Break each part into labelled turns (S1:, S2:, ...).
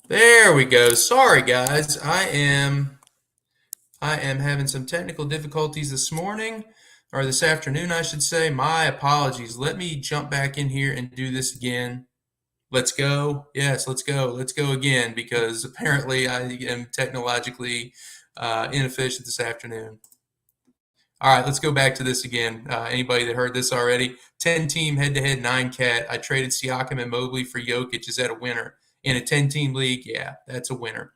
S1: There we go. Sorry, guys. I am having some technical difficulties this morning, or this afternoon, I should say. My apologies. Let me jump back in here and do this again. Let's go. Yes, let's go. Let's go again because apparently I am technologically inefficient this afternoon. All right, let's go back to this again. Anybody that heard this already? 10-team head-to-head 9-cat. I traded Siakam and Mobley for Jokic. Is that a winner? In a 10-team league, yeah, that's a winner.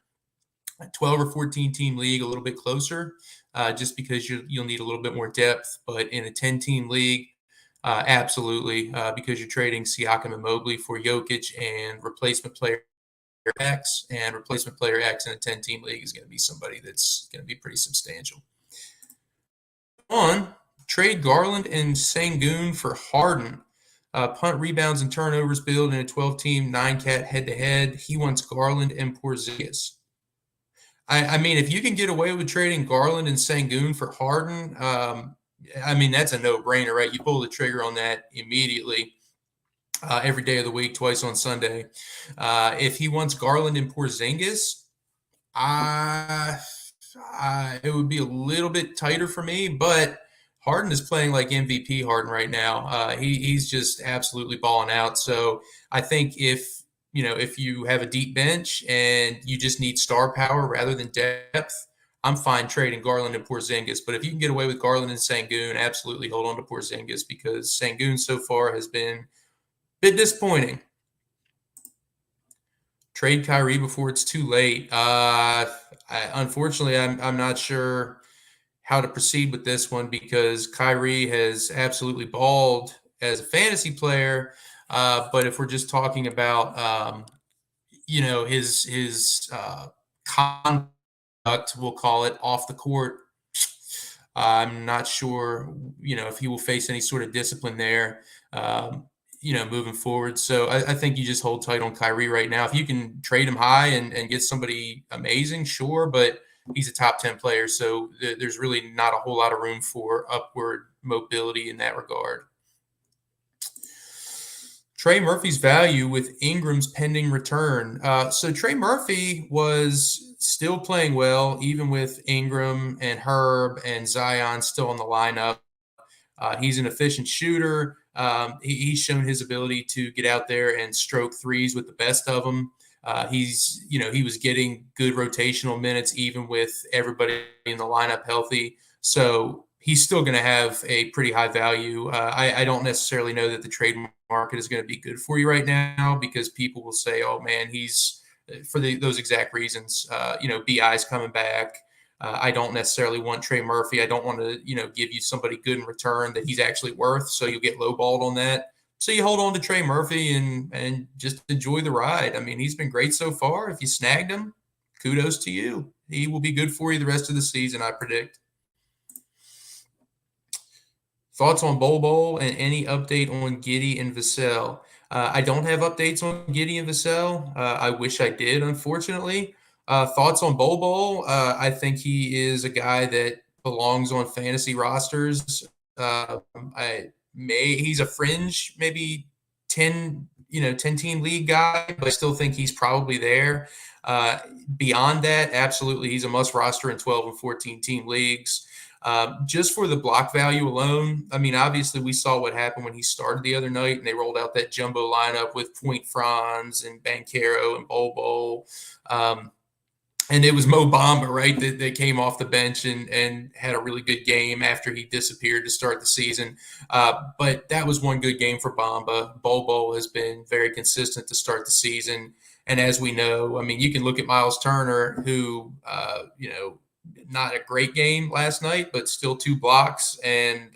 S1: 12 or 14 team league, a little bit closer, just because you'll need a little bit more depth. But in a 10-team league, absolutely, because you're trading Siakam and Mobley for Jokic and replacement player X, and replacement player X in a 10-team league is going to be somebody that's going to be pretty substantial. On trade Garland and Sengun for Harden. Punt, rebounds, and turnovers build in a 12-team 9-cat head-to-head. He wants Garland and Porzingis. I mean, if you can get away with trading Garland and Sengun for Harden, I mean, that's a no-brainer, right? You pull the trigger on that immediately, every day of the week, twice on Sunday. If he wants Garland and Porzingis, it would be a little bit tighter for me, but Harden is playing like MVP Harden right now. He's just absolutely balling out. So I think if you have a deep bench and you just need star power rather than depth, I'm fine trading Garland and Porzingis. But if you can get away with Garland and Sengun, absolutely hold on to Porzingis because Sengun so far has been a bit disappointing. Trade Kyrie before it's too late. Unfortunately, I'm not sure how to proceed with this one because Kyrie has absolutely balled as a fantasy player. But if we're just talking about his conduct, we'll call it, off the court, I'm not sure if he will face any sort of discipline there. Moving forward. So I think you just hold tight on Kyrie right now. If you can trade him high and get somebody amazing, sure, but he's a top 10 player. So there's really not a whole lot of room for upward mobility in that regard. Trey Murphy's value with Ingram's pending return. So Trey Murphy was still playing well, even with Ingram and Herb and Zion still in the lineup. He's an efficient shooter. He's shown his ability to get out there and stroke threes with the best of them. He was getting good rotational minutes even with everybody in the lineup healthy. So he's still going to have a pretty high value. I don't necessarily know that the trade market is going to be good for you right now because people will say, "Oh man, he's for those exact reasons." BI's coming back. I don't necessarily want Trey Murphy. I don't want to, give you somebody good in return that he's actually worth. So you'll get lowballed on that. So you hold on to Trey Murphy and just enjoy the ride. I mean, he's been great so far. If you snagged him, kudos to you. He will be good for you the rest of the season, I predict. Thoughts on Bol and any update on Giddey and Vassell? I don't have updates on Giddey and Vassell. I wish I did, unfortunately. Thoughts on Bol? I think he is a guy that belongs on fantasy rosters. He's a fringe, maybe 10 team league guy, but I still think he's probably there. Beyond that, absolutely, he's a must roster in 12 and 14 team leagues. Just for the block value alone, I mean, obviously we saw what happened when he started the other night and they rolled out that jumbo lineup with Point Franz and Banchero and Bol. And it was Mo Bamba, right, that came off the bench and had a really good game after he disappeared to start the season. But that was one good game for Bamba. Bol has been very consistent to start the season. And as we know, I mean, you can look at Miles Turner, who, not a great game last night, but still 2 blocks and,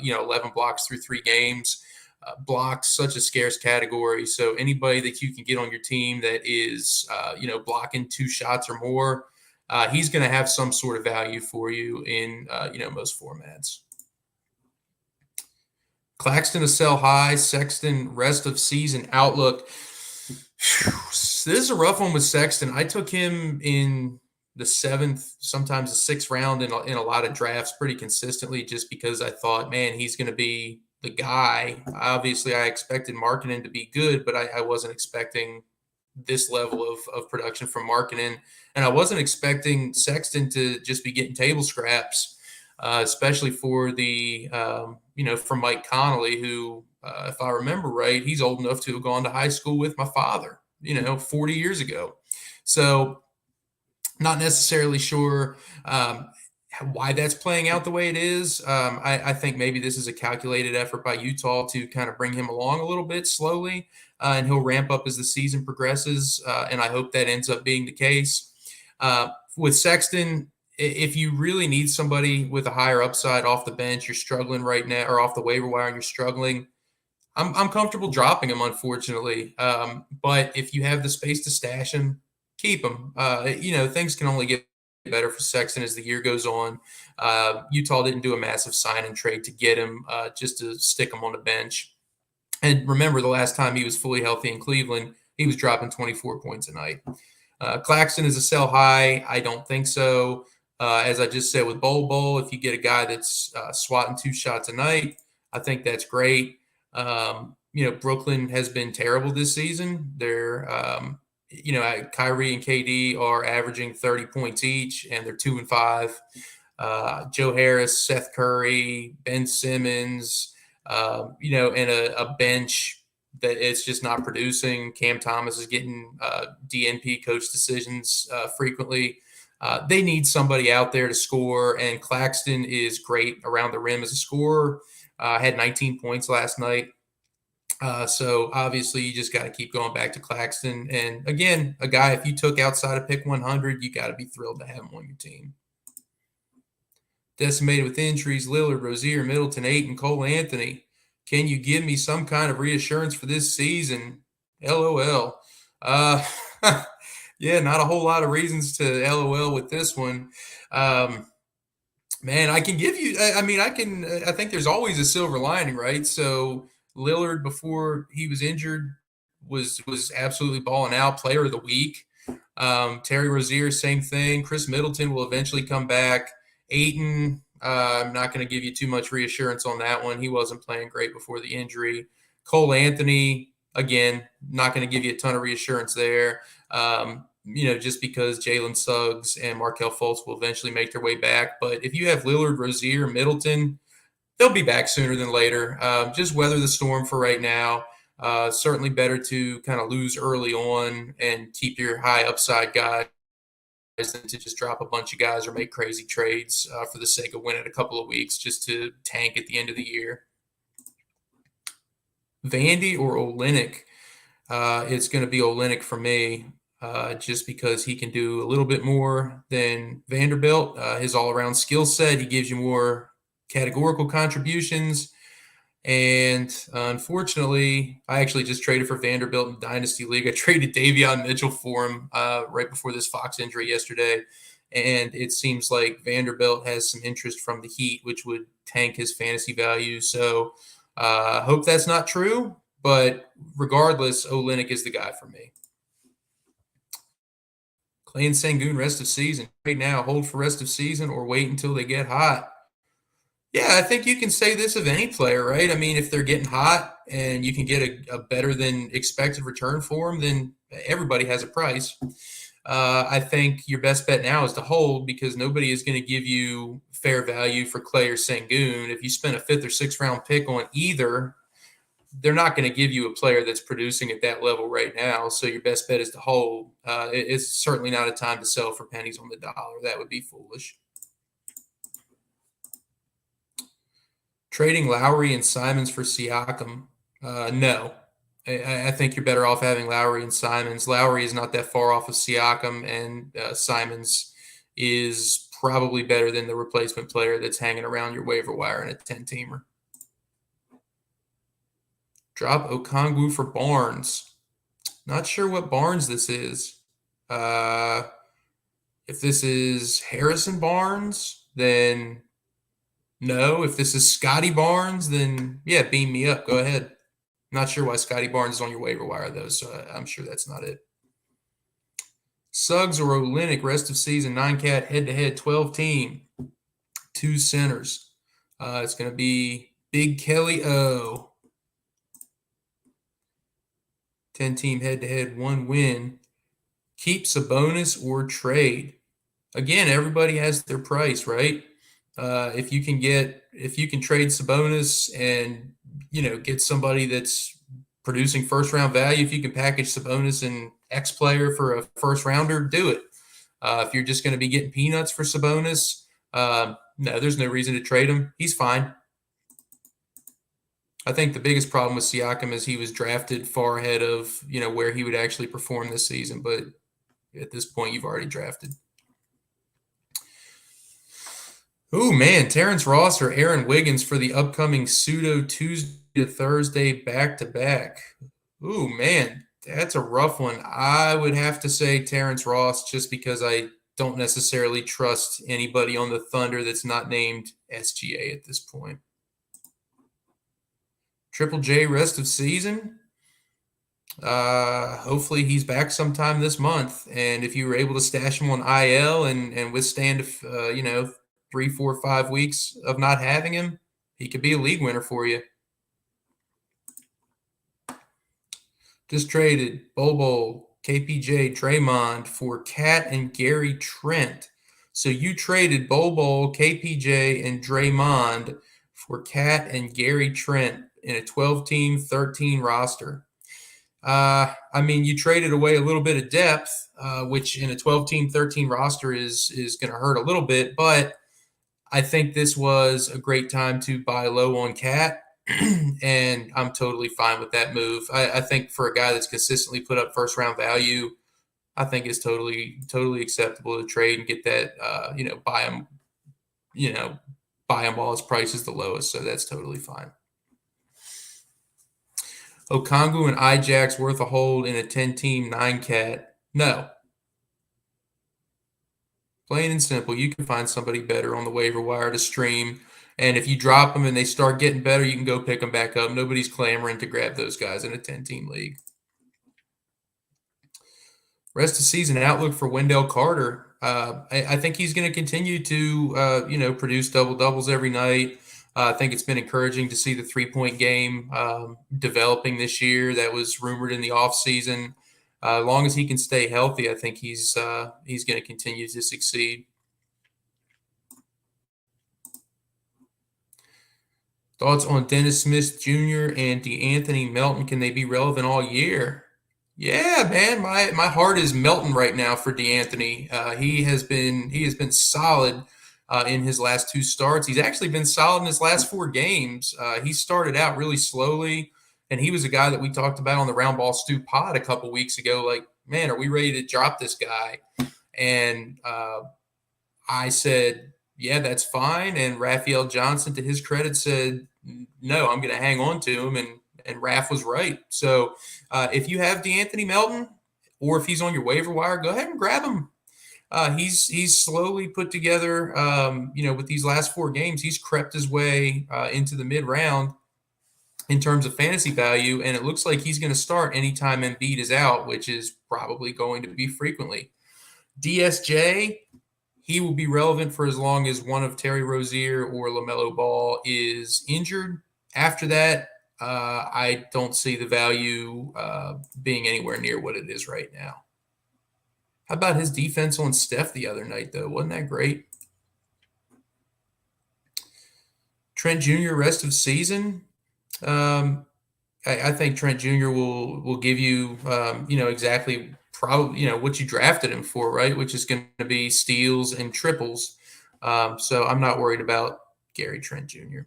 S1: 11 blocks through 3 games. Blocks, such a scarce category. So anybody that you can get on your team that is, blocking 2 shots or more, he's going to have some sort of value for you in, most formats. Claxton to sell high, Sexton rest of season outlook. This is a rough one with Sexton. I took him in the 7th, sometimes the 6th round in a lot of drafts pretty consistently just because I thought, man, he's going to be the guy. Obviously, I expected Markkanen to be good, but I wasn't expecting this level of production from Markkanen. And I wasn't expecting Sexton to just be getting table scraps, especially for the, from Mike Connolly, who, if I remember right, he's old enough to have gone to high school with my father, 40 years ago. So not necessarily sure why that's playing out the way it is. I think maybe this is a calculated effort by Utah to kind of bring him along a little bit slowly, and he'll ramp up as the season progresses, and I hope that ends up being the case. With Sexton, if you really need somebody with a higher upside off the bench, you're struggling right now, or off the waiver wire and you're struggling, I'm comfortable dropping him, unfortunately. But if you have the space to stash him, keep him. Things can only get better for Sexton as the year goes on. Utah didn't do a massive sign and trade to get him, just to stick him on the bench. And remember, the last time he was fully healthy in Cleveland, he was dropping 24 points a night. Claxton is a sell high. I don't think so. As I just said with Bol, if you get a guy that's swatting 2 shots a night, I think that's great. Brooklyn has been terrible this season. They're, Kyrie and KD are averaging 30 points each, and they're 2-5. Joe Harris, Seth Curry, Ben Simmons, and a bench that it's just not producing. Cam Thomas is getting DNP coach decisions frequently. They need somebody out there to score, and Claxton is great around the rim as a scorer. Had 19 points last night. So obviously you just got to keep going back to Claxton. And again, a guy, if you took outside of pick 100, you got to be thrilled to have him on your team. Decimated with injuries, Lillard, Rozier, Middleton, Ayton, Cole Anthony. Can you give me some kind of reassurance for this season? LOL. Yeah, not a whole lot of reasons to LOL with this one. Man, I can give you, I think there's always a silver lining, right? So Lillard, before he was injured, was absolutely balling out, player of the week. Terry Rozier, same thing. Chris Middleton will eventually come back. Ayton, I'm not going to give you too much reassurance on that one. He wasn't playing great before the injury. Cole Anthony, again, not going to give you a ton of reassurance there. Just because Jalen Suggs and Markelle Fultz will eventually make their way back. But if you have Lillard, Rozier, Middleton, they'll be back sooner than later. Just weather the storm for right now. Certainly better to kind of lose early on and keep your high upside guys than to just drop a bunch of guys or make crazy trades for the sake of winning a couple of weeks just to tank at the end of the year. Vandy or Olynyk? It's going to be Olynyk for me. Just because he can do a little bit more than Vanderbilt. His all-around skill set, he gives you more categorical contributions. And unfortunately, I actually just traded for Vanderbilt in Dynasty League. I traded Davion Mitchell for him right before this Fox injury yesterday. And it seems like Vanderbilt has some interest from the Heat, which would tank his fantasy value. So I hope that's not true. But regardless, Olynyk is the guy for me. Clay and Sengun, rest of season. Right now, hold for rest of season or wait until they get hot. Yeah, I think you can say this of any player, right? I mean, if they're getting hot and you can get a better than expected return for them, then everybody has a price. I think your best bet now is to hold because nobody is going to give you fair value for Clay or Sengun. If you spend a 5th or 6th round pick on either, they're not going to give you a player that's producing at that level right now. So your best bet is to hold. It's certainly not a time to sell for pennies on the dollar. That would be foolish. Trading Lowry and Simons for Siakam? No. I think you're better off having Lowry and Simons. Lowry is not that far off of Siakam, and Simons is probably better than the replacement player that's hanging around your waiver wire in a 10-teamer. Drop Okongwu for Barnes. Not sure what Barnes this is. If this is Harrison Barnes, then no. If this is Scotty Barnes, then yeah, beam me up. Go ahead. Not sure why Scotty Barnes is on your waiver wire, though, so I'm sure that's not it. Suggs or Olynyk, rest of season, 9-cat, head-to-head, 12-team, 2 centers. It's going to be Big Kelly O. 10-team head-to-head, 1 win. Keep Sabonis or trade. Again, everybody has their price, right? If you can trade Sabonis and get somebody that's producing first round value, if you can package Sabonis and X player for a first rounder, do it. If you're just going to be getting peanuts for Sabonis, no, there's no reason to trade him. He's fine. I think the biggest problem with Siakam is he was drafted far ahead of where he would actually perform this season. But at this point, you've already drafted. Oh, man, Terrence Ross or Aaron Wiggins for the upcoming pseudo Tuesday to Thursday back-to-back. Oh, man, that's a rough one. I would have to say Terrence Ross just because I don't necessarily trust anybody on the Thunder that's not named SGA at this point. Triple J rest of season. Hopefully he's back sometime this month. And if you were able to stash him on IL and withstand, 3, 4, 5 weeks of not having him, he could be a league winner for you. Just traded Bobo, KPJ, Draymond for Cat and Gary Trent. So you traded Bobo, KPJ, and Draymond for Cat and Gary Trent in a 12-team, 13 roster. You traded away a little bit of depth, which in a 12-team, 13 roster is going to hurt a little bit, but I think this was a great time to buy low on Cat, and I'm totally fine with that move. I think for a guy that's consistently put up first-round value, I think it's totally acceptable to trade and get that, buy him while his price is the lowest, so that's totally fine. Okongwu and Ijax worth a hold in a 10-team 9-cat? No. Plain and simple. You can find somebody better on the waiver wire to stream. And if you drop them and they start getting better, you can go pick them back up. Nobody's clamoring to grab those guys in a 10-team league. Rest of season outlook for Wendell Carter. I think he's going to continue to, produce double-doubles every night. I think it's been encouraging to see the three-point game developing this year. That was rumored in the offseason. As long as he can stay healthy, I think he's going to continue to succeed. Thoughts on Dennis Smith Jr. and DeAnthony Melton? Can they be relevant all year? Yeah, man, my heart is melting right now for DeAnthony. He has been solid in his last 2 starts. He's actually been solid in his last 4 games. He started out really slowly, and he was a guy that we talked about on the Roundball Stew pod a couple weeks ago. Like, man, are we ready to drop this guy? And I said, yeah, that's fine. And Raphael Johnson, to his credit, said, no, I'm going to hang on to him. And Raph was right. So if you have DeAnthony Melton, or if he's on your waiver wire, go ahead and grab him. He's slowly put together, with these last 4 games, he's crept his way into the mid-round in terms of fantasy value, and it looks like he's going to start anytime Embiid is out, which is probably going to be frequently. DSJ, he will be relevant for as long as one of Terry Rozier or LaMelo Ball is injured. After that, I don't see the value being anywhere near what it is right now. How about his defense on Steph the other night, though? Wasn't that great? Trent Jr. rest of season. I think Trent Jr. will give you, exactly probably, what you drafted him for, right? Which is going to be steals and triples. So I'm not worried about Gary Trent Jr.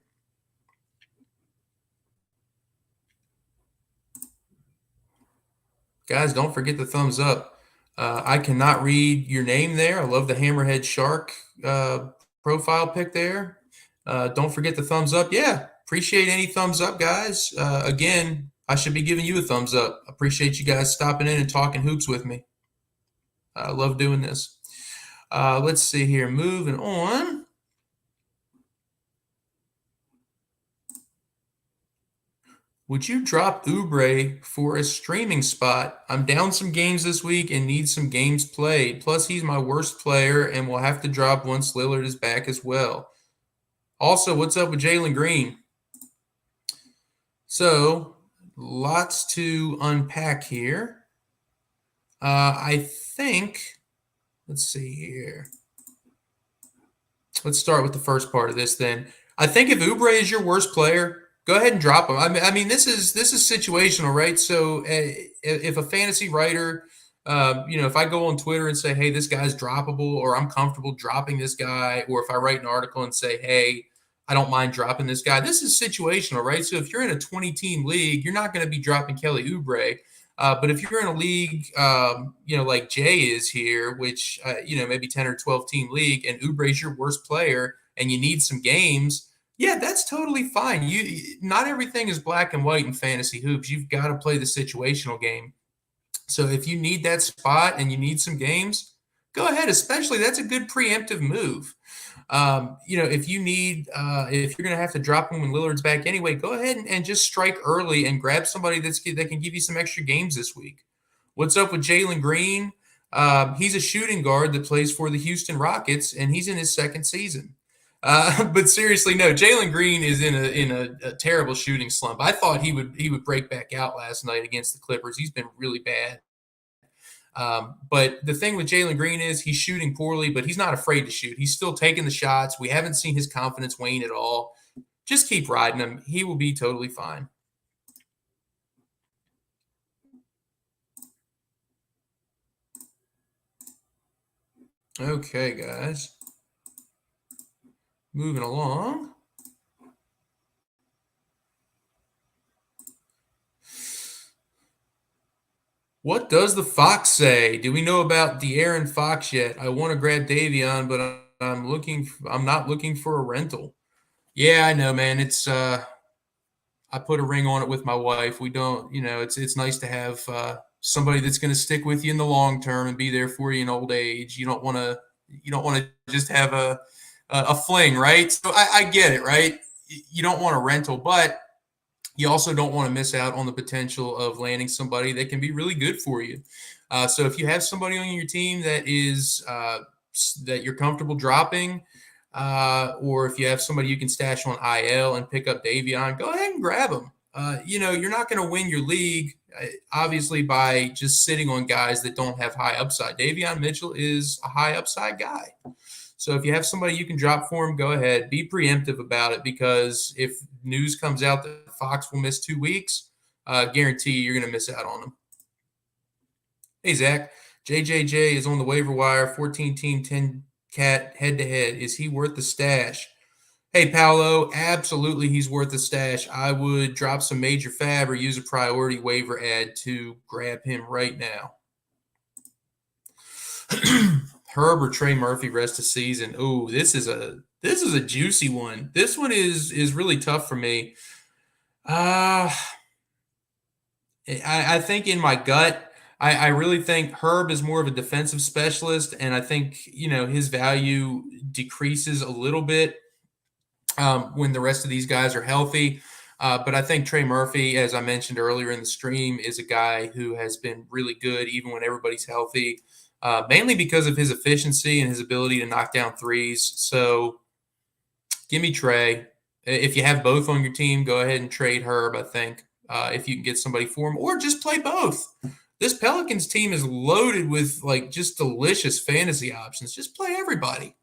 S1: Guys, don't forget the thumbs up. I cannot read your name there. I love the Hammerhead Shark profile pic there. Don't forget the thumbs up. Yeah, appreciate any thumbs up, guys. Again, I should be giving you a thumbs up. Appreciate you guys stopping in and talking hoops with me. I love doing this. Let's see here. Moving on. Would you drop Oubre for a streaming spot? I'm down some games this week and need some games played. Plus, he's my worst player and will have to drop once Lillard is back as well. Also, what's up with Jalen Green? So, Lots to unpack here. I think, let's see here. Let's start with the first part of this then. I think if Oubre is your worst player, go ahead and drop him. This is situational, right? So if a fantasy writer, if I go on Twitter and say, hey, this guy's droppable, or I'm comfortable dropping this guy, or if I write an article and say, hey, I don't mind dropping this guy, this is situational, right? So if you're in a 20-team league, you're not going to be dropping Kelly Oubre. But if you're in a league, like Jay is here, which, maybe 10 or 12 team league, and Oubre's your worst player and you need some games, yeah, that's totally fine. Not everything is black and white in fantasy hoops. You've got to play the situational game. So if you need that spot and you need some games, go ahead. Especially that's a good preemptive move. If you need, if you're going to have to drop him when Lillard's back anyway, go ahead and just strike early and grab somebody that can give you some extra games this week. What's up with Jalen Green? He's a shooting guard that plays for the Houston Rockets, and he's in his second season. But seriously, no, Jalen Green is in a terrible shooting slump. I thought he would break back out last night against the Clippers. He's been really bad. But the thing with Jalen Green is he's shooting poorly, but he's not afraid to shoot. He's still taking the shots. We haven't seen his confidence wane at all. Just keep riding him. He will be totally fine. Okay, guys. Moving along. What does the Fox say? Do we know about De'Aaron Fox yet? I want to grab Davion, but I'm not looking for a rental. Yeah, I know, man. It's I put a ring on it with my wife. We don't, it's nice to have somebody that's going to stick with you in the long term and be there for you in old age. You don't want to just have a fling, right? So I get it, right? You don't want a rental, but you also don't want to miss out on the potential of landing somebody that can be really good for you. So if you have somebody on your team that is that you're comfortable dropping, or if you have somebody you can stash on IL and pick up Davion, go ahead and grab them. You're not going to win your league, obviously, by just sitting on guys that don't have high upside. Davion Mitchell is a high upside guy. So if you have somebody you can drop for him, go ahead. Be preemptive about it, because if news comes out that Fox will miss 2 weeks, guarantee you're going to miss out on him. Hey, Zach. JJJ is on the waiver wire, 14-team, 10-cat head-to-head. Is he worth the stash? Hey, Paolo, absolutely he's worth the stash. I would drop some major fab or use a priority waiver ad to grab him right now. Herb or Trey Murphy rest of season. Oh, this is a juicy one. This one is really tough for me. I think in my gut, I really think Herb is more of a defensive specialist, and I think his value decreases a little bit when the rest of these guys are healthy. But I think Trey Murphy, as I mentioned earlier in the stream, is a guy who has been really good even when everybody's healthy. Mainly because of his efficiency and his ability to knock down threes. So give me Trey. If you have both on your team, go ahead and trade Herb, I think, if you can get somebody for him, or just play both. This Pelicans team is loaded with just delicious fantasy options. Just play everybody.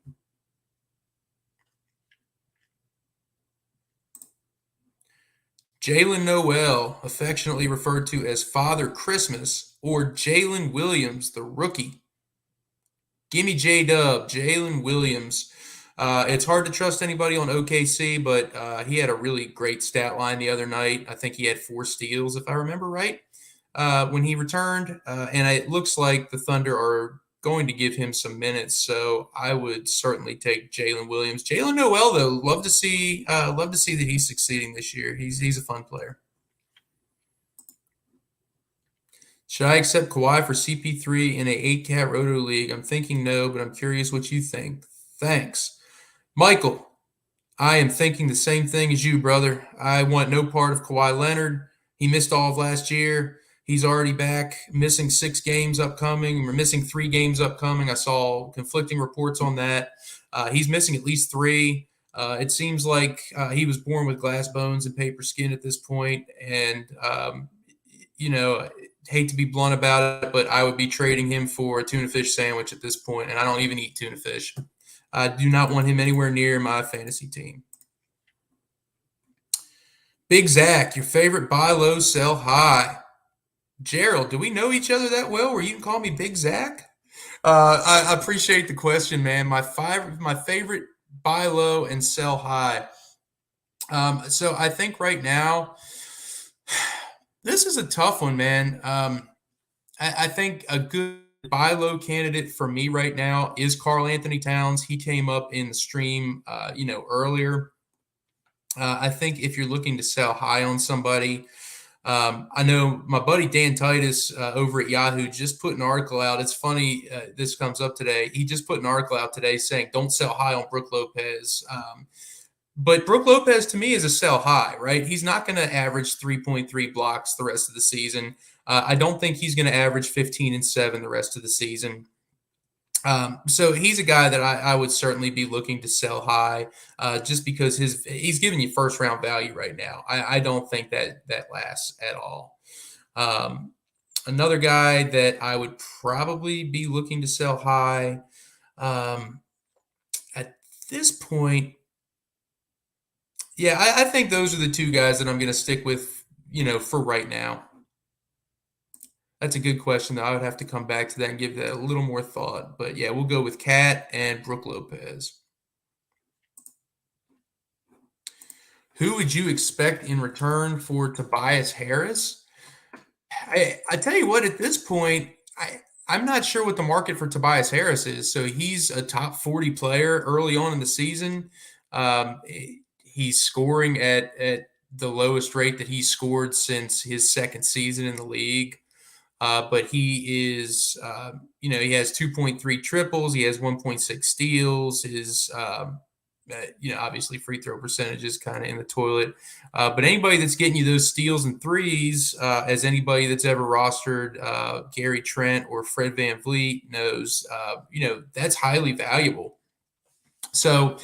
S1: Jalen Noel, affectionately referred to as Father Christmas, or Jalen Williams, the rookie. Give me J-Dub, Jalen Williams. It's hard to trust anybody on OKC, but he had a really great stat line the other night. I think he had 4 steals, if I remember right, when he returned. And it looks like the Thunder are going to give him some minutes, so I would certainly take Jalen Williams. Jalen Noel, though, love to see that he's succeeding this year. He's a fun player. Should I accept Kawhi for CP3 in a 8-cat roto league? I'm thinking no, but I'm curious what you think. Thanks. Michael, I am thinking the same thing as you, brother. I want no part of Kawhi Leonard. He missed all of last year. He's already back, missing 6 games upcoming. We're missing 3 games upcoming. I saw conflicting reports on that. He's missing at least 3. It seems like he was born with glass bones and paper skin at this point. And, hate to be blunt about it, but I would be trading him for a tuna fish sandwich at this point, and I don't even eat tuna fish. I do not want him anywhere near my fantasy team. Big Zach, your favorite buy low, sell high. Gerald, do we know each other that well where you can call me Big Zach? I appreciate the question, man. My favorite buy low and sell high. So I think right now, this is a tough one, man. I think a good buy low candidate for me right now is Karl Anthony Towns. He came up in the stream, earlier. I think if you're looking to sell high on somebody, I know my buddy Dan Titus over at Yahoo just put an article out. It's funny, this comes up today. He just put an article out today saying, don't sell high on Brook Lopez. But Brook Lopez, to me, is a sell high, right? He's not going to average 3.3 blocks the rest of the season. I don't think he's going to average 15 and 7 the rest of the season. So he's a guy that I would certainly be looking to sell high, just because he's giving you first round value right now. I don't think that lasts at all. Another guy that I would probably be looking to sell high at this point. Yeah, I think those are the two guys that I'm going to stick with, for right now. That's a good question, though. I would have to come back to that and give that a little more thought. But yeah, we'll go with Cat and Brook Lopez. Who would you expect in return for Tobias Harris? I tell you what, at this point, I'm not sure what the market for Tobias Harris is. So he's a top 40 player early on in the season. He's scoring at the lowest rate that he's scored since his second season in the league. But he is, he has 2.3 triples. He has 1.6 steals. His, obviously free throw percentage is kind of in the toilet. But anybody that's getting you those steals and threes, as anybody that's ever rostered Gary Trent or Fred VanVleet knows, that's highly valuable. So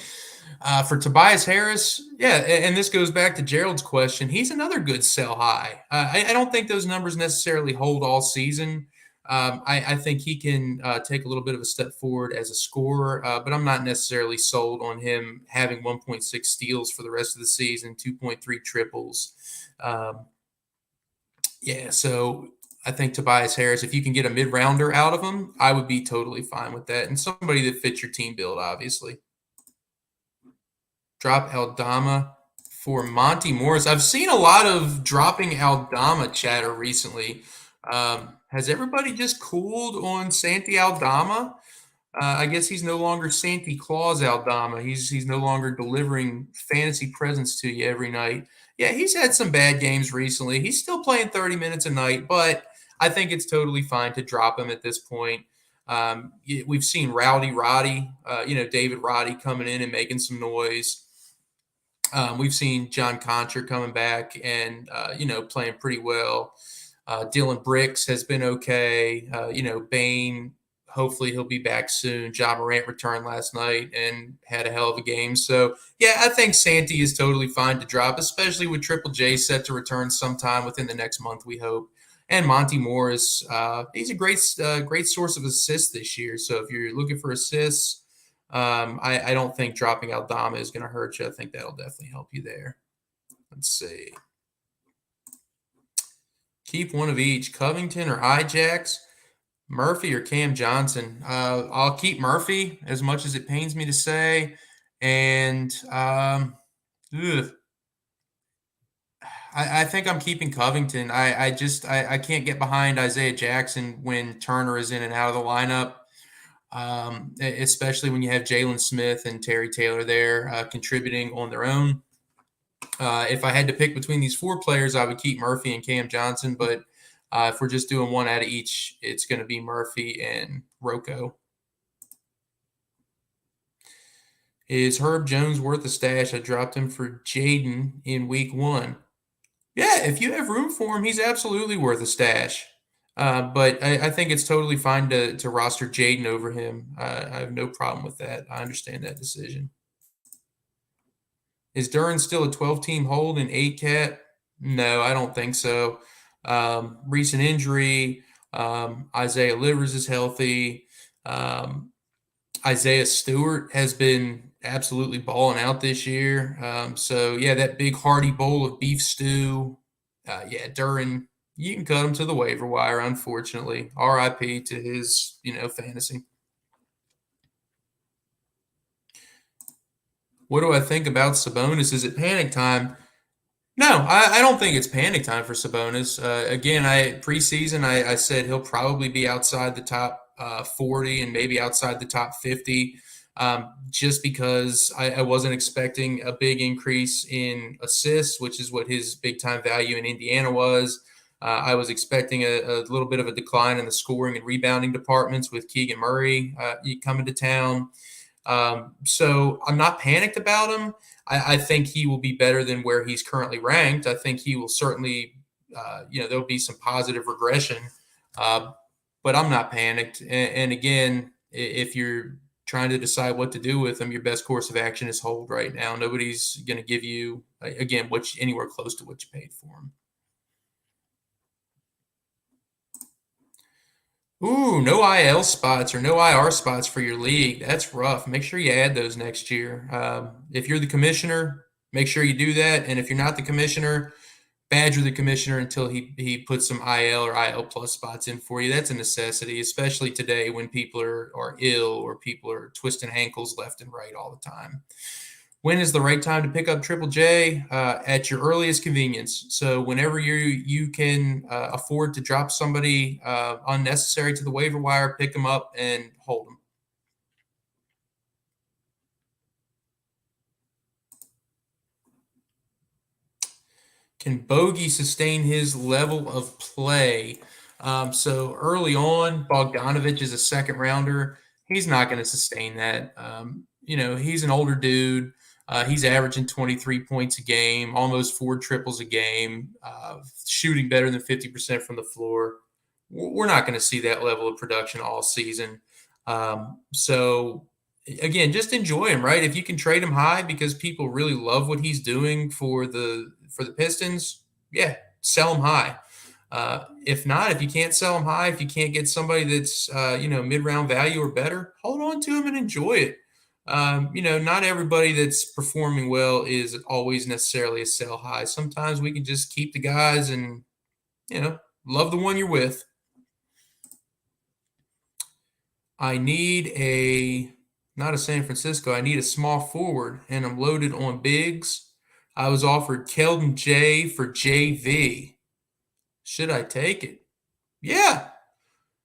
S1: for Tobias Harris, yeah, and this goes back to Gerald's question. He's another good sell high. I don't think those numbers necessarily hold all season. I think he can take a little bit of a step forward as a scorer, but I'm not necessarily sold on him having 1.6 steals for the rest of the season, 2.3 triples. So I think Tobias Harris, if you can get a mid-rounder out of him, I would be totally fine with that. And somebody that fits your team build, obviously. Drop Aldama for Monty Morris. I've seen a lot of dropping Aldama chatter recently. Has everybody just cooled on Santi Aldama? I guess he's no longer Santa Claus Aldama. He's no longer delivering fantasy presents to you every night. Yeah, he's had some bad games recently. He's still playing 30 minutes a night, but I think it's totally fine to drop him at this point. We've seen Rowdy Roddy, David Roddy coming in and making some noise. We've seen John Concher coming back and, playing pretty well. Dylan Brooks has been okay. Bane, hopefully he'll be back soon. Ja Morant returned last night and had a hell of a game. So, yeah, I think Santi is totally fine to drop, especially with Triple J set to return sometime within the next month, we hope. And Monty Morris, he's a great source of assists this year. So if you're looking for assists, I don't think dropping Aldama is going to hurt you. I think that'll definitely help you there. Let's see. Keep one of each, Covington or Ijax, Murphy or Cam Johnson. I'll keep Murphy, as much as it pains me to say. And I think I'm keeping Covington. I can't get behind Isaiah Jackson when Turner is in and out of the lineup. Especially when you have Jalen Smith and Terry Taylor there contributing on their own. If I had to pick between these four players, I would keep Murphy and Cam Johnson. But if we're just doing one out of each, it's going to be Murphy and Rocco. Is Herb Jones worth a stash? I dropped him for Jaden in week 1. Yeah, if you have room for him, he's absolutely worth a stash. But I think it's totally fine to roster Jaden over him. I have no problem with that. I understand that decision. Is Duran still a 12-team hold in 8-cat? No, I don't think so. recent injury. Isaiah Livers is healthy. Isaiah Stewart has been absolutely balling out this year. So yeah, that big hearty bowl of beef stew. Yeah, Duran, you can cut him to the waiver wire. Unfortunately, RIP to his fantasy. What do I think about Sabonis? Is it panic time? No, I don't think it's panic time for Sabonis. Again, preseason I said he'll probably be outside the top 40 and maybe outside the top 50, just because I wasn't expecting a big increase in assists, which is what his big time value in Indiana was. I was expecting a little bit of a decline in the scoring and rebounding departments with Keegan Murray coming to town. So I'm not panicked about him. I think he will be better than where he's currently ranked. I think he will certainly, there'll be some positive regression, but I'm not panicked. And again, if you're trying to decide what to do with him, your best course of action is hold right now. Nobody's going to give you, again, anywhere close to what you paid for him. Ooh, no IL spots or no IR spots for your league. That's rough. Make sure you add those next year. If you're the commissioner, make sure you do that. And if you're not the commissioner, badger the commissioner until he puts some IL or IL plus spots in for you. That's a necessity, especially today when people are ill or people are twisting ankles left and right all the time. When is the right time to pick up Triple J? At your earliest convenience. So whenever you can afford to drop somebody unnecessary to the waiver wire, pick them up and hold them. Can Bogey sustain his level of play? So early on, Bogdanovich is a second rounder. He's not going to sustain that. He's an older dude. He's averaging 23 points a game, almost 4 triples a game, shooting better than 50% from the floor. We're not going to see that level of production all season. So again, just enjoy him, right? If you can trade him high because people really love what he's doing for the Pistons, yeah, sell him high. If not, if you can't sell him high, if you can't get somebody that's mid-round value or better, hold on to him and enjoy it. Not everybody that's performing well is always necessarily a sell high. Sometimes we can just keep the guys and love the one you're with. I need not a San Francisco. I need a small forward, and I'm loaded on bigs. I was offered Keldon J for JV. Should I take it? Yeah.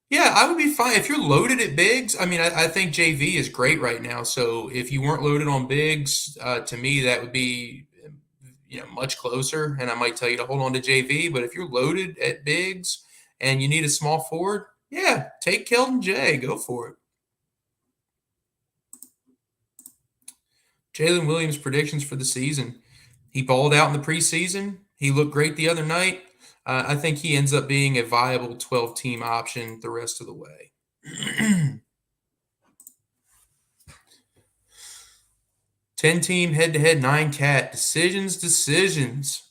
S1: Yeah, I would be fine. If you're loaded at bigs, I mean, I think JV is great right now. So if you weren't loaded on bigs, to me, that would be, much closer. And I might tell you to hold on to JV. But if you're loaded at bigs and you need a small forward, yeah, take Keldon J. Go for it. Jalen Williams' predictions for the season. He balled out in the preseason. He looked great the other night. I think he ends up being a viable 12-team option the rest of the way. 10-team head-to-head 9-cat. Decisions.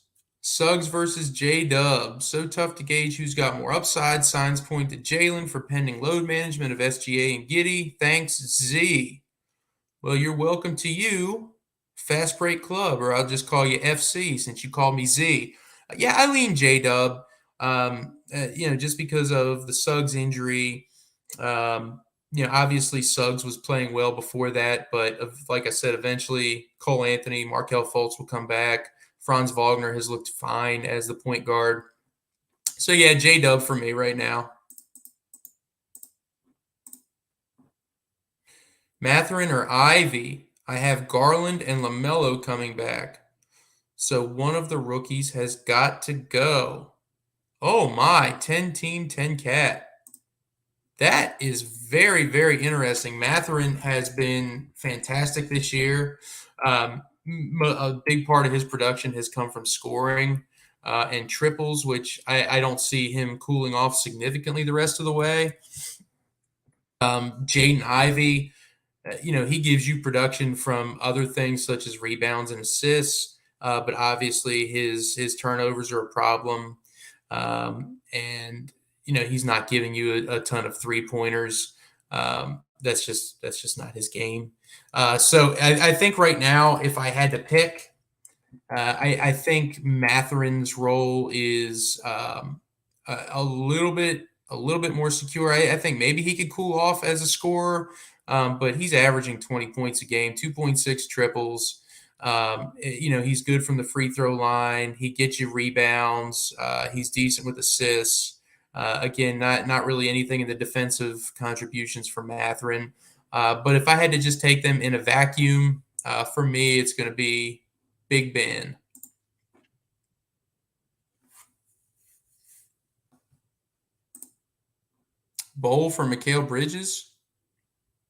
S1: Suggs versus J-Dub. So tough to gauge who's got more upside. Signs point to Jalen for pending load management of SGA and Giddey. Thanks, Z. Well, you're welcome to you, Fast Break Club, or I'll just call you FC since you called me Z. Yeah, I lean J-Dub, just because of the Suggs injury. Obviously Suggs was playing well before that, but like I said, eventually Cole Anthony, Markelle Fultz will come back. Franz Wagner has looked fine as the point guard. So, yeah, J-Dub for me right now. Mathurin or Ivy? I have Garland and LaMelo coming back. So one of the rookies has got to go. Oh, my, 10-team, 10-cat. That is very, very interesting. Mathurin has been fantastic this year. A big part of his production has come from scoring and triples, which I don't see him cooling off significantly the rest of the way. Jaden Ivey, he gives you production from other things such as rebounds and assists, but obviously his turnovers are a problem. And he's not giving you a ton of 3-pointers. That's just not his game. So I think right now, if I had to pick, I think Matherin's role is a little bit more secure. I think maybe he could cool off as a scorer, but he's averaging 20 points a game, 2.6 triples. He's good from the free throw line. He gets you rebounds. He's decent with assists. Again, not really anything in the defensive contributions for Matherin. But if I had to just take them in a vacuum, for me, it's going to be Big Ben. Bowl for Mikal Bridges?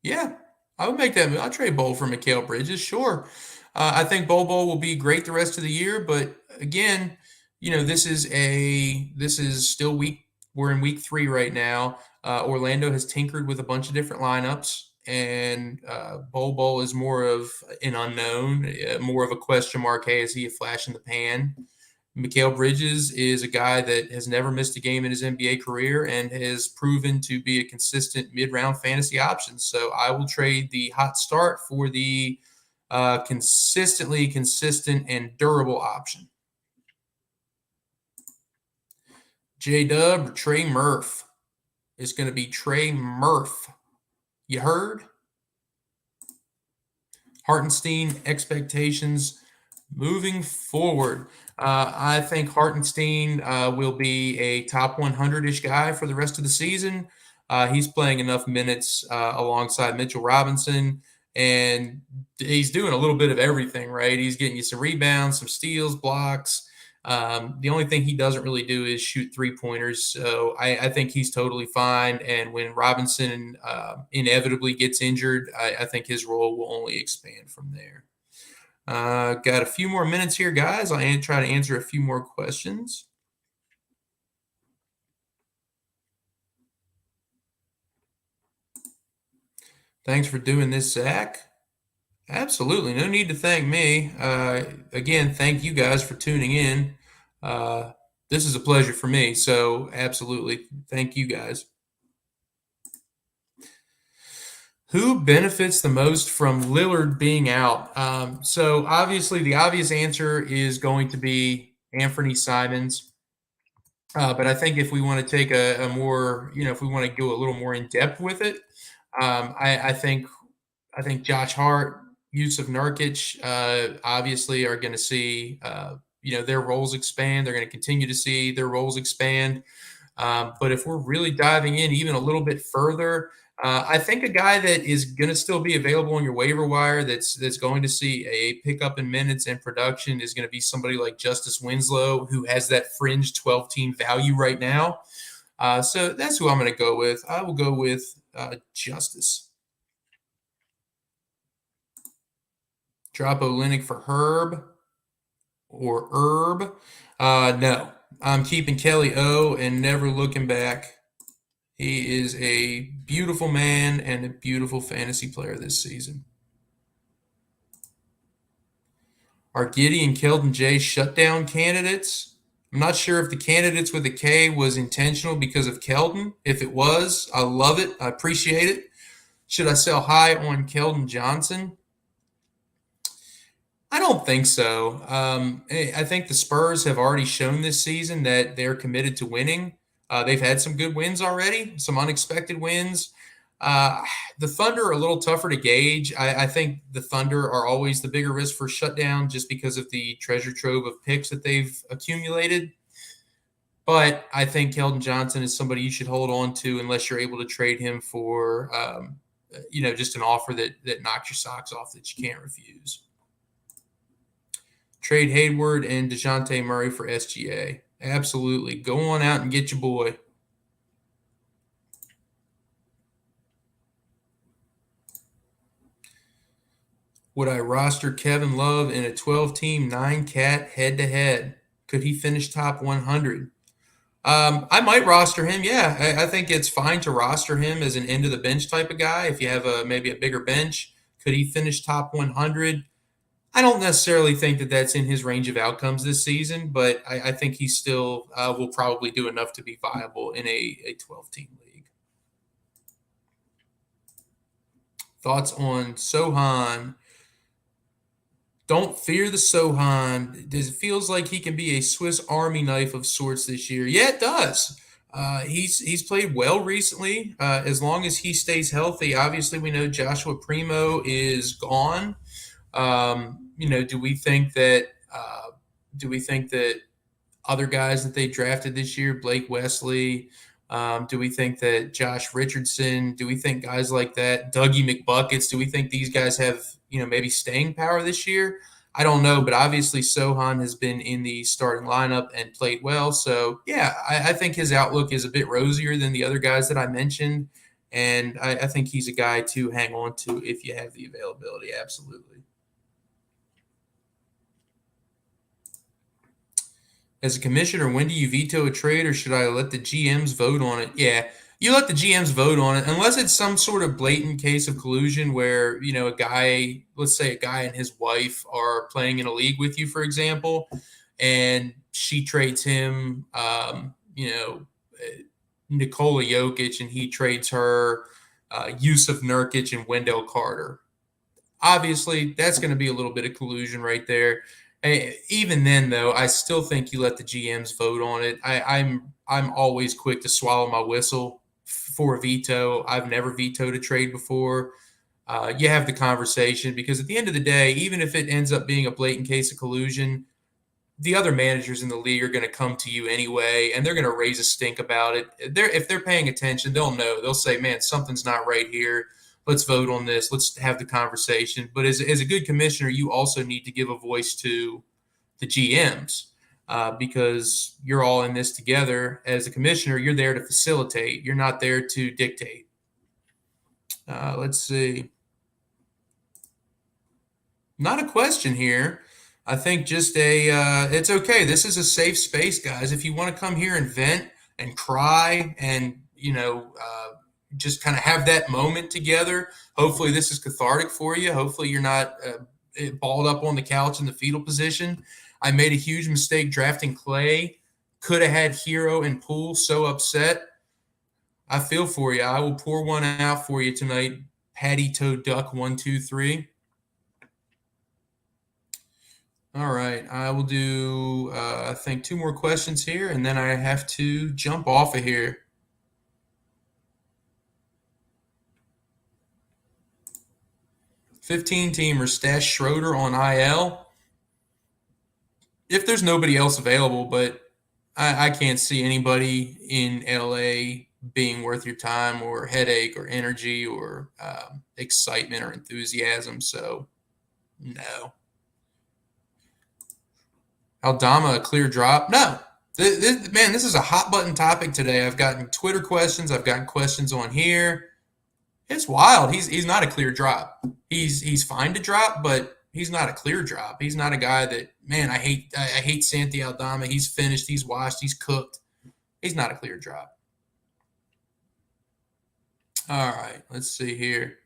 S1: Yeah, I would make that move. I'll trade Bowl for Mikal Bridges, sure. I think Bowl will be great the rest of the year, but again, this is still week. We're in week 3 right now. Orlando has tinkered with a bunch of different lineups, and Bowl is more of an unknown, more of a question mark. Hey, is he a flash in the pan? Mikal Bridges is a guy that has never missed a game in his NBA career and has proven to be a consistent mid-round fantasy option. So I will trade the hot start for the consistently consistent and durable option. J-Dub or Trey Murph? It's going to be Trey Murph. You heard? Hartenstein expectations moving forward. I think Hartenstein will be a top 100-ish guy for the rest of the season. He's playing enough minutes alongside Mitchell Robinson, and he's doing a little bit of everything, right? He's getting you some rebounds, some steals, blocks. The only thing he doesn't really do is shoot 3-pointers. So I think he's totally fine. And when Robinson inevitably gets injured, I think his role will only expand from there. Got a few more minutes here, guys. I'll try to answer a few more questions. Thanks for doing this, Zach. Absolutely. No need to thank me. Again, thank you guys for tuning in. This is a pleasure for me. So absolutely. Thank you guys. Who benefits the most from Lillard being out? So obviously the obvious answer is going to be Anthony Simons. But I think if we want to take a more, if we want to go a little more in depth with it, I think Josh Hart, Yusuf Nurkic, obviously are going to see, their roles expand. They're going to continue to see their roles expand. But if we're really diving in even a little bit further, I think a guy that is going to still be available on your waiver wire that's going to see a pickup in minutes and production is going to be somebody like Justice Winslow, who has that fringe 12-team value right now. So that's who I'm going to go with. I will go with Justice. Drop Olynyk for Herb or Herb. No, I'm keeping Kelly O and never looking back. He is a beautiful man and a beautiful fantasy player this season. Are Giddey and Keldon J shutdown candidates? I'm not sure if the candidates with a K was intentional because of Keldon. If it was, I love it. I appreciate it. Should I sell high on Keldon Johnson? I don't think so. I think the Spurs have already shown this season that they're committed to winning. They've had some good wins already, some unexpected wins. The Thunder are a little tougher to gauge. I think the Thunder are always the bigger risk for shutdown just because of the treasure trove of picks that they've accumulated. But I think Keldon Johnson is somebody you should hold on to unless you're able to trade him for, just an offer that knocks your socks off that you can't refuse. Trade Hayward and DeJounte Murray for SGA. Absolutely. Go on out and get your boy. Would I roster Kevin Love in a 12-team 9-cat head-to-head? Could he finish top 100? I might roster him. Yeah, I think it's fine to roster him as an end-of-the-bench type of guy. If you have maybe a bigger bench, could he finish top 100? I don't necessarily think that that's in his range of outcomes this season, but I think he still will probably do enough to be viable in a 12-team league. Thoughts on Sohan? Don't fear the Sohan. It feels like he can be a Swiss Army knife of sorts this year. Yeah, it does. He's played well recently. As long as he stays healthy, obviously we know Joshua Primo is gone. Do we think that other guys that they drafted this year, Blake Wesley, do we think that Josh Richardson, do we think guys like that, Dougie McBuckets, do we think these guys have, maybe staying power this year? I don't know, but obviously Sohan has been in the starting lineup and played well. So, yeah, I think his outlook is a bit rosier than the other guys that I mentioned. And I think he's a guy to hang on to if you have the availability. Absolutely. As a commissioner, when do you veto a trade, or should I let the GMs vote on it? Yeah, you let the GMs vote on it, unless it's some sort of blatant case of collusion where, a guy, let's say a guy and his wife are playing in a league with you, for example, and she trades him, Nikola Jokic, and he trades her Yusuf Nurkic and Wendell Carter. Obviously, that's going to be a little bit of collusion right there. Even then, though, I still think you let the GMs vote on it. I'm always quick to swallow my whistle for a veto. I've never vetoed a trade before. You have the conversation, because at the end of the day, even if it ends up being a blatant case of collusion, the other managers in the league are going to come to you anyway, and they're going to raise a stink about it. If they're paying attention, they'll know. They'll say, man, something's not right here. Let's vote on this. Let's have the conversation. But as a good commissioner, you also need to give a voice to the GMs because you're all in this together. As a commissioner, you're there to facilitate. You're not there to dictate. Let's see. Not a question here. I think just it's okay. This is a safe space, guys. If you want to come here and vent and cry and, just kind of have that moment together, hopefully this is cathartic for you. Hopefully you're not balled up on the couch in the fetal position. I made a huge mistake drafting Clay. Could have had Hero and Poole. So upset. I feel for you. I will pour one out for you tonight. Patty Toe Duck 123. All right, I will do, I think, 2 more questions here, and then I have to jump off of here. 15-teamer, stash Schroeder on IL. If there's nobody else available, but I can't see anybody in LA being worth your time or headache or energy or excitement or enthusiasm, so no. Aldama, a clear drop? No. This is a hot button topic today. I've gotten Twitter questions. I've gotten questions on here. It's wild. He's not a clear drop. He's fine to drop, but he's not a clear drop. He's not a guy that, man, I hate Santi Aldama. He's finished. He's washed. He's cooked. He's not a clear drop. All right. Let's see here.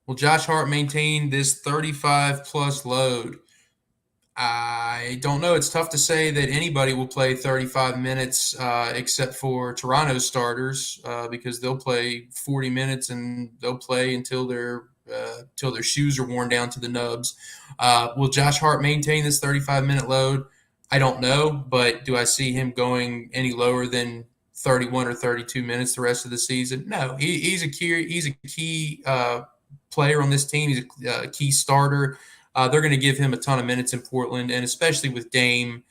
S1: Will Josh Hart maintain this 35-plus load? I don't know. It's tough to say that anybody will play 35 minutes except for Toronto starters because they'll play 40 minutes and they'll play until their shoes are worn down to the nubs. Will Josh Hart maintain this 35-minute load? I don't know, but do I see him going any lower than 31 or 32 minutes the rest of the season? No. He's a key player on this team. He's a key starter. They're going to give him a ton of minutes in Portland, and especially with Dame,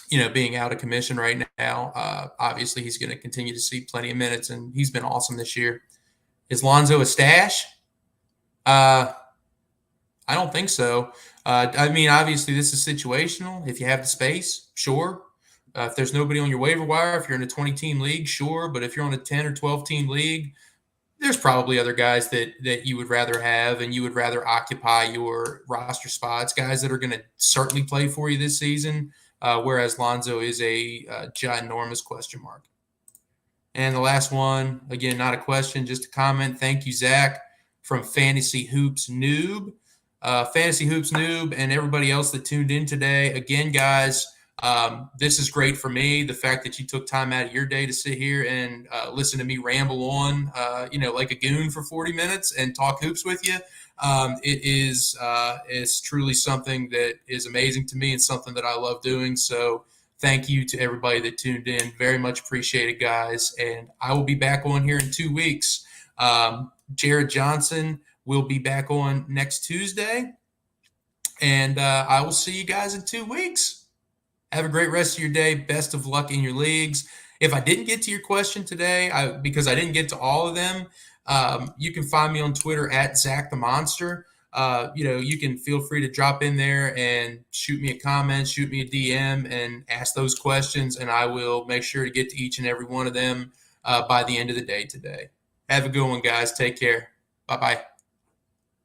S1: being out of commission right now, obviously he's going to continue to see plenty of minutes, and he's been awesome this year. Is Lonzo a stash? I don't think so. Obviously this is situational. If you have the space, sure. If there's nobody on your waiver wire, if you're in a 20-team league, sure. But if you're on a 10 or 12-team league, there's probably other guys that you would rather have and you would rather occupy your roster spots, guys that are going to certainly play for you this season, whereas Lonzo is a ginormous question mark. And the last one, again, not a question, just a comment. Thank you, Zach, from Fantasy Hoops Noob. Fantasy Hoops Noob and everybody else that tuned in today. Again, guys, this is great for me. The fact that you took time out of your day to sit here and listen to me ramble on, like a goon for 40 minutes and talk hoops with you. It's truly something that is amazing to me and something that I love doing. So thank you to everybody that tuned in. Very much appreciated, guys. And I will be back on here in 2 weeks. Jared Johnson will be back on next Tuesday. And I will see you guys in 2 weeks. Have a great rest of your day. Best of luck in your leagues. If I didn't get to your question today, because I didn't get to all of them, you can find me on Twitter at Zak the Monster. You can feel free to drop in there and shoot me a comment, shoot me a DM, and ask those questions, and I will make sure to get to each and every one of them by the end of the day today. Have a good one, guys. Take care. Bye-bye.